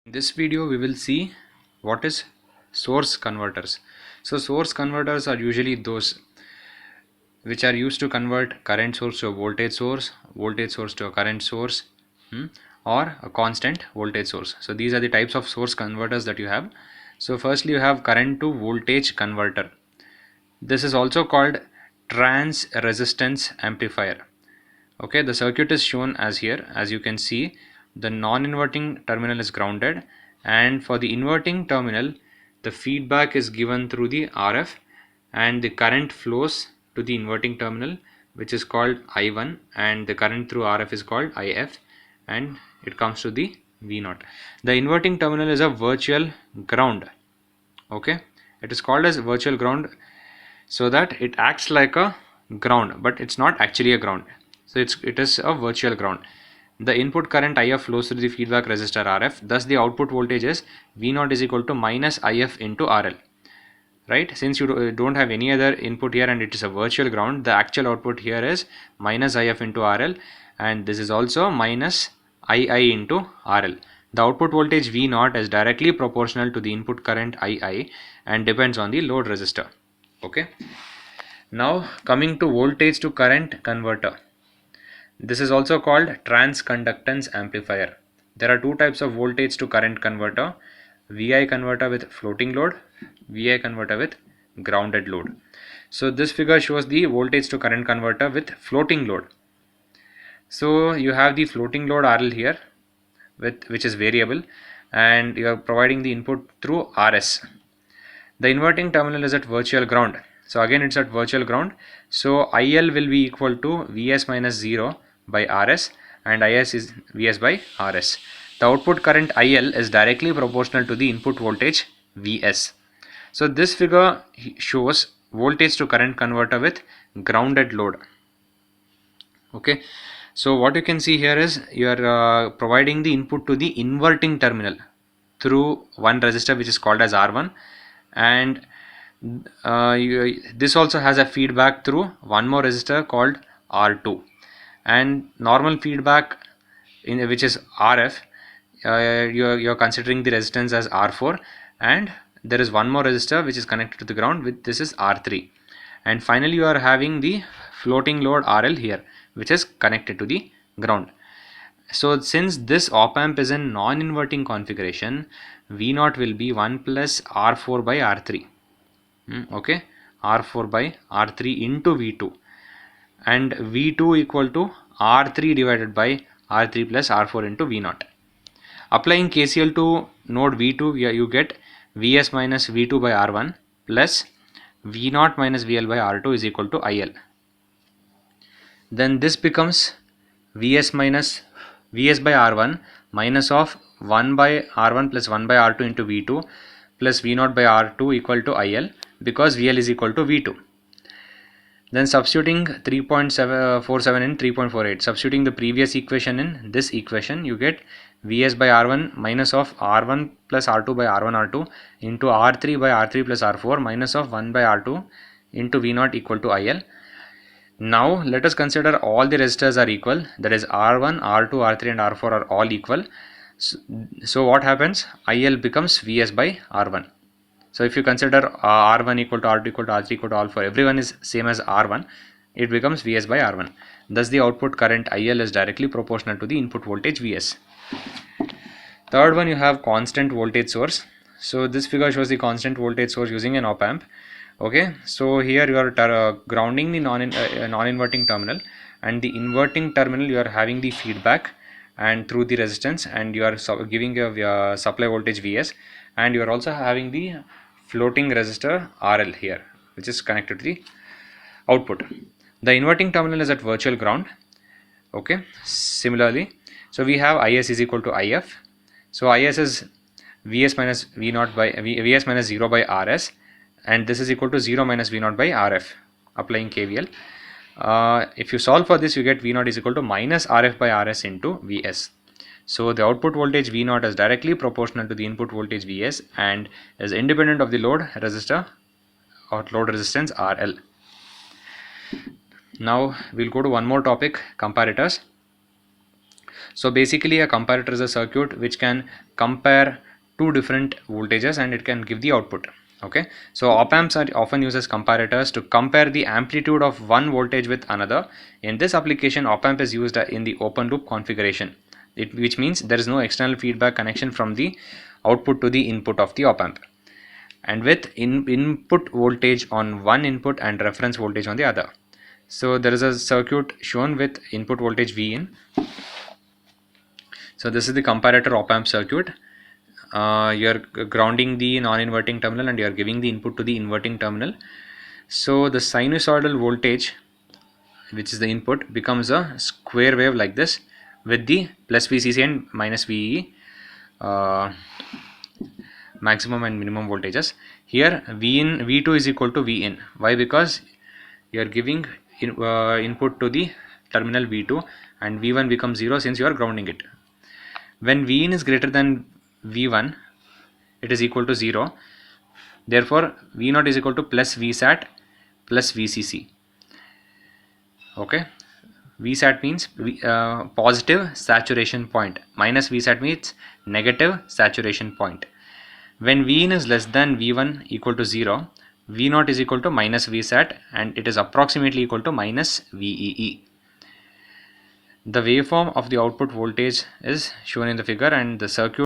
In this video we will see what is source converters. So source converters are usually those which are used to convert current source to a voltage source to a current source, or a constant voltage source. So these are the types of source converters that you have. So firstly you have current to voltage converter. This is also called trans resistance amplifier. Okay, the circuit is shown as here. As you can see, the non-inverting terminal is grounded, and for the inverting terminal the feedback is given through the RF, and the current flows to the inverting terminal, which is called I1, and the current through RF is called IF, and it comes to the V0. The inverting terminal is a virtual ground. Okay, it is called as virtual ground so that it acts like a ground, but it's not actually a ground. So it is a virtual ground. The input current IF flows through the feedback resistor RF, thus the output voltage is V0 is equal to minus IF into RL. Right, since you don't have any other input here and it is a virtual ground, the actual output here is minus IF into RL, and this is also minus II into RL. The output voltage V0 is directly proportional to the input current II and depends on the load resistor. Okay, now coming to voltage to current converter. This is also called transconductance amplifier. There are two types of voltage to current converter: VI converter with floating load, VI converter with grounded load. So this figure shows the voltage to current converter with floating load. So you have the floating load RL here, which is variable, and you are providing the input through RS. The inverting terminal is at virtual ground. So again it's at virtual ground. So IL will be equal to Vs minus 0 by Rs, and Is is Vs by Rs. The output current IL is directly proportional to the input voltage Vs. So this figure shows voltage to current converter with grounded load. Okay, so what you can see here is you are providing the input to the inverting terminal through one resistor which is called as R1, and this also has a feedback through one more resistor called R2, and normal feedback in which is RF, you're considering the resistance as R4, and there is one more resistor which is connected to the ground with this is R3, and finally you are having the floating load RL here which is connected to the ground. So since this op amp is in non-inverting configuration, V0 will be 1 plus R4 by R3. Okay, R4 by R3 into V2, and V2 equal to R3 divided by R3 plus R4 into V0. Applying KCL to node V2, you get Vs minus V2 by R1 plus V0 minus VL by R2 is equal to IL. Then this becomes Vs minus Vs by R1 minus of 1 by R1 plus 1 by R2 into V2 plus V0 by R2 equal to IL, because VL is equal to V2. Then substituting 3.47 in 3.48, substituting the previous equation in this equation, you get Vs by R1 minus of R1 plus R2 by R1 R2 into R3 by R3 plus R4 minus of 1 by R2 into V0 equal to IL. Now let us consider all the resistors are equal, that is R1, R2, R3 and R4 are all equal. So what happens? IL becomes Vs by R1. So if you consider R1 equal to R2 equal to R3 equal to R4, everyone is same as R1, it becomes Vs by R1. Thus the output current IL is directly proportional to the input voltage Vs. Third one, you have constant voltage source. So this figure shows the constant voltage source using an op amp. Okay, so here you are grounding the non-inverting terminal, and the inverting terminal you are having the feedback and through the resistance, and you are giving a supply voltage Vs, and you are also having the floating resistor RL here which is connected to the output. The inverting terminal is at virtual ground. Okay, similarly, so we have Is is equal to If. So Is is Vs minus V0 by Vs minus 0 by Rs, and this is equal to 0 minus V0 by Rf. Applying KVL, if you solve for this, you get V0 is equal to minus Rf by Rs into Vs. So the output voltage V0 is directly proportional to the input voltage Vs and is independent of the load resistor or load resistance RL. Now we'll go to one more topic, comparators. So basically a comparator is a circuit which can compare two different voltages and it can give the output. Okay, so op amps are often used as comparators to compare the amplitude of one voltage with another. In this application, op amp is used in the open loop configuration, which means there is no external feedback connection from the output to the input of the op amp, and with input voltage on one input and reference voltage on the other. So there is a circuit shown with input voltage V in. So this is the comparator op amp circuit. You're grounding the non-inverting terminal and you're giving the input to the inverting terminal. So the sinusoidal voltage, which is the input, becomes a square wave like this with the plus VCC and minus VE, maximum and minimum voltages. Here V2 is equal to V in. Why? Because you are giving input to the terminal V2 and V1 becomes 0 since you are grounding it. When V in is greater than V1, it is equal to 0. Therefore, V0 is equal to plus VSAT plus VCC. Okay, VSAT means positive saturation point, minus VSAT means negative saturation point. When V in is less than V1 equal to 0, V0 is equal to minus VSAT and it is approximately equal to minus VEE. The waveform of the output voltage is shown in the figure, and the circuit